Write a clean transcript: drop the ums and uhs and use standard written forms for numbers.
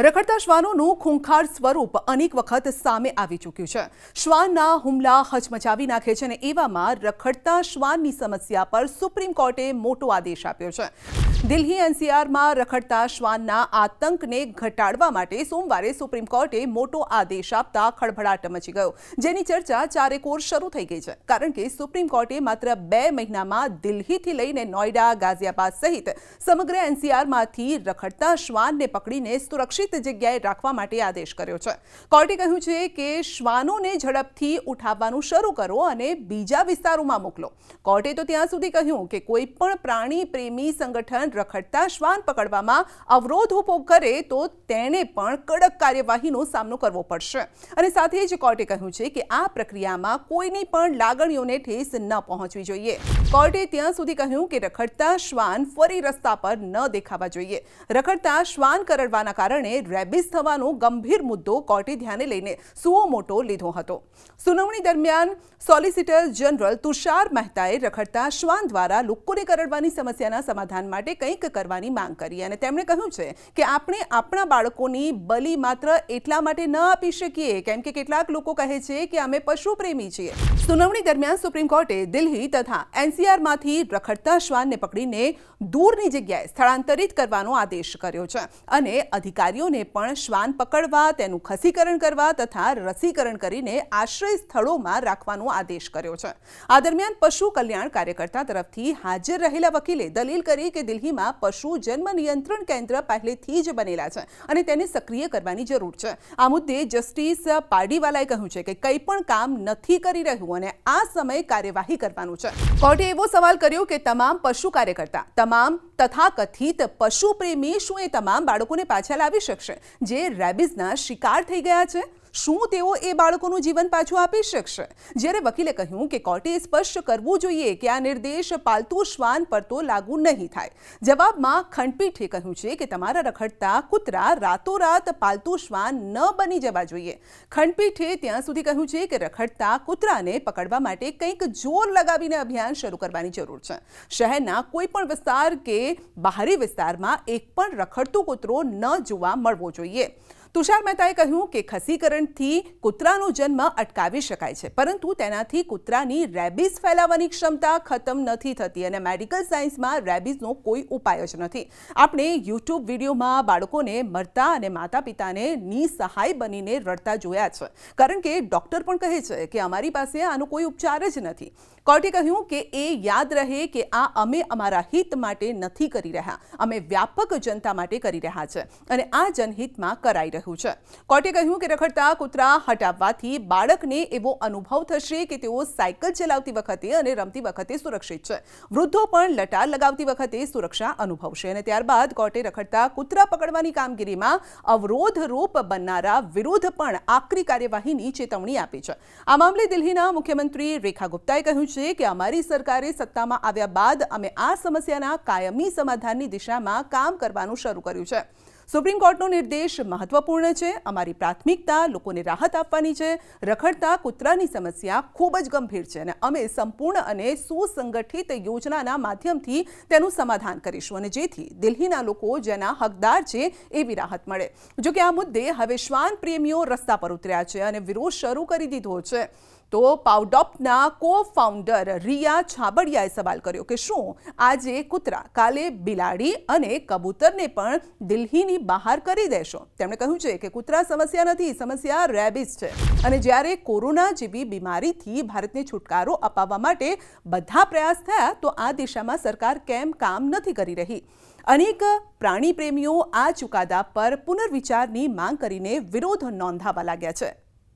રખડતા શ્વાનોનું ખૂંખાર સ્વરૂપ અનેક વખત સામે આવી ચૂક્યું છે. શ્વાનના હુમલા હચમચાવી નાખે છે અને એવામાં રખડતા શ્વાનની સમસ્યા પર સુપ્રીમ કોર્ટે મોટો આદેશ આપ્યો છે. દિલ્હી એનસીઆરમાં રખડતા શ્વાનના આતંકને ઘટાડવા માટે સોમવારે સુપ્રીમ કોર્ટે મોટો આદેશ આપતા ખળભળાટ મચી ગયો, જેની ચર્ચા ચારેકોર શરૂ થઈ ગઈ છે. કારણ કે સુપ્રીમ કોર્ટે માત્ર 2 મહિનામાં દિલ્હીથી લઈને નોઈડા, ગાઝિયાબાદ સહિત સમગ્ર એનસીઆરમાંથી રખડતા શ્વાનને પકડીને સુરક્ષિત જગ્યાએ રાખવા માટે આદેશ કર્યો છે. કોર્ટે કહ્યું છે કે શ્વાનોને ઝડપથી ઉઠાવવાનું શરૂ કરો અને બીજા વિસ્તારોમાં મોકલો. કોર્ટે તો ત્યાં સુધી કહ્યું કે કોઈ પણ પ્રાણી પ્રેમી સંગઠન રખડતા શ્વાન પકડવામાં અવરોધ ઊભો કરે તો તેને પણ કડક કાર્યવાહીનો સામનો કરવો પડશે. અને સાથે જ કોર્ટે કહ્યું છે કે આ પ્રક્રિયામાં કોઈની પણ લાગણીઓને ઠેસ ન પહોંચવી જોઈએ. કોર્ટે ત્યાં સુધી કહ્યું કે રખડતા શ્વાન ફરી રસ્તા પર ન દેખાવા જોઈએ. રખડતા શ્વાન કરડવાના કારણે રેબિસ થવાનો ગંભીર મુદ્દો કોર્ટે ધ્યાને લઈને સુઓ મોટો લીધો હતો. સુનાવણી દરમિયાન સોલિસિટર જનરલ તુષાર મહેતાએ રખડતા શ્વાન દ્વારા લોકોને કરડવાની સમસ્યાના સમાધાન માટે કંઈક કરવાની માંગ કરી અને તેમણે કહ્યું છે કે આપણે આપણા બાળકોની બલિ માત્ર એટલા માટે ન આપી શકીએ કેમ કે કેટલાક લોકો કહે છે કે અમે પશુ પ્રેમી છીએ. સુનાવણી દરમિયાન સુપ્રીમ કોર્ટે દિલ્હી તથા એનસીઆરમાંથી રખડતા શ્વાનને પકડીને દૂરની જગ્યાએ સ્થળાંતરિત કરવાનો આદેશ કર્યો છે અને અધિકારીઓને પણ શ્વાન પકડવા, તેનું ખસીકરણ કરવા તથા રસીકરણ કરીને આશ્રય સ્થળોમાં રાખવાનો આદેશ કર્યો છે. આ દરમિયાન પશુ કલ્યાણ કાર્યકર્તા તરફથી હાજર રહેલા વકીલે દલીલ કરી કે દિલ્હીમાં પશુ જન્મ નિયંત્રણ કેન્દ્ર પહેલેથી જ બનેલા છે અને તેને સક્રિય કરવાની જરૂર છે. આ મુદ્દે જસ્ટિસ પારડીવાલાએ કહ્યું છે કે કંઈ પણ કામ નથી કરી રહ્યું અને આ સમયે કાર્યવાહી કરવાનું છે. કોર્ટે એવો સવાલ કર્યો કે તમામ પશુ કાર્યકર્તા, તમામ તથાકથિત પશુ પ્રેમી શું એ તમામ બાળકોને પાછા લાવી શકશે જે રેબિસના શિકાર થઈ ગયા છે? શું તેઓ એ બાળકોનું જીવન પાછું આપી શકશે? જ્યારે વકીલે કહ્યું કે કોર્ટે સ્પષ્ટ કરવું જોઈએ કે આ નિર્દેશ પાલતુ શ્વાન પર તો લાગુ નહીં થાય. જવાબમાં ખંડપીઠે કહ્યું છે કે તમારા રખડતા કૂતરા રાતોરાત પાલતુ શ્વાન ન બની જવા જોઈએ. ખંડપીઠે ત્યાં સુધી કહ્યું છે કે રખડતા કૂતરાને પકડવા માટે કંઈક જોર લગાવીને અભિયાન શરૂ કરવાની જરૂર છે. શહેરના કોઈ પણ વિસ્તાર કે બહારી વિસ્તારમાં એક પણ રખડતું કૂતરો ન જોવા મળવો જોઈએ. તુષાર મહેતાએ કહ્યું કે ખસીકરણથી કૂતરાનો જન્મ અટકાવી શકાય છે, પરંતુ તેનાથી કૂતરાની રેબિસ ફેલાવવાની ક્ષમતા ખતમ નથી થતી અને મેડિકલ સાયન્સમાં રેબિસનો કોઈ ઉપાય જ નથી. આપણે યુટ્યુબ વિડીયોમાં બાળકોને મરતા અને માતા પિતાને નિસહાય બનીને રડતા જોયા છે, કારણ કે ડૉક્ટર પણ કહે છે કે અમારી પાસે આનો કોઈ ઉપચાર જ નથી. કોર્ટે કહ્યું કે એ યાદ રહે કે આ અમે અમારા હિત માટે નથી કરી રહ્યા, અમે વ્યાપક જનતા માટે કરી રહ્યા છે અને આ જનહિતમાં કરાઈ રહ્યું છે. કોર્ટે કહ્યું કે રખડતા કૂતરા હટાવવાથી બાળકને એવો અનુભવ થશે કે તેઓ સાયકલ ચલાવતી વખતે અને રમતી વખતે સુરક્ષિત છે. વૃદ્ધો પણ લટાર લગાવતી વખતે સુરક્ષા અનુભવશે અને ત્યારબાદ કોર્ટે રખડતા કૂતરા પકડવાની કામગીરીમાં અવરોધરૂપ બનનારા વિરુદ્ધ પણ આકરી કાર્યવાહીની ચેતવણી આપી છે. આ મામલે દિલ્હીના મુખ્યમંત્રી રેખા ગુપ્તાએ કહ્યું છે કે અમારી સરકારે સત્તામાં આવ્યા બાદ અમે આ સમસ્યાના કાયમી સમાધાનની દિશામાં કામ કરવાનું શરૂ કર્યું છે. સુપ્રીમ કોર્ટનો નિર્દેશ મહત્વપૂર્ણ છે. અમારી પ્રાથમિકતા લોકોને રાહત આપવાની છે. રખડતા કૂતરાની સમસ્યા ખૂબ જ ગંભીર છે અને અમે સંપૂર્ણ અને સુસંગઠિત યોજનાના માધ્યમથી તેનું સમાધાન કરીશું અને જેથી દિલ્હીના લોકો જેના હકદાર છે એવી રાહત મળે. જો કે આ મુદ્દે હવે શ્વાન પ્રેમીઓ રસ્તા પર ઉતર્યા છે અને વિરોધ શરૂ કરી દીધો છે. તો પાવડોપના કો-ફાઉન્ડર રિયા છાબડિયાએ સવાલ કર્યો કે શું આજે કૂતરા, કાલે બિલાડી અને કબૂતરને પણ દિલ્હીની બહાર કરી દેશો? તેમણે કહ્યું છે કે કૂતરા સમસ્યા નથી, સમસ્યા રેબિસ છે અને જ્યારે કોરોના જેવી બીમારીથી ભારતને છુટકારો અપાવવા માટે બધા પ્રયાસ થયા તો આ દિશામાં સરકાર કેમ કામ નથી કરી રહી? અનેક પ્રાણી પ્રેમીઓ આ ચુકાદા પર પુનર્વિચારની માંગ કરીને વિરોધ નોંધાવવા લાગ્યા છે.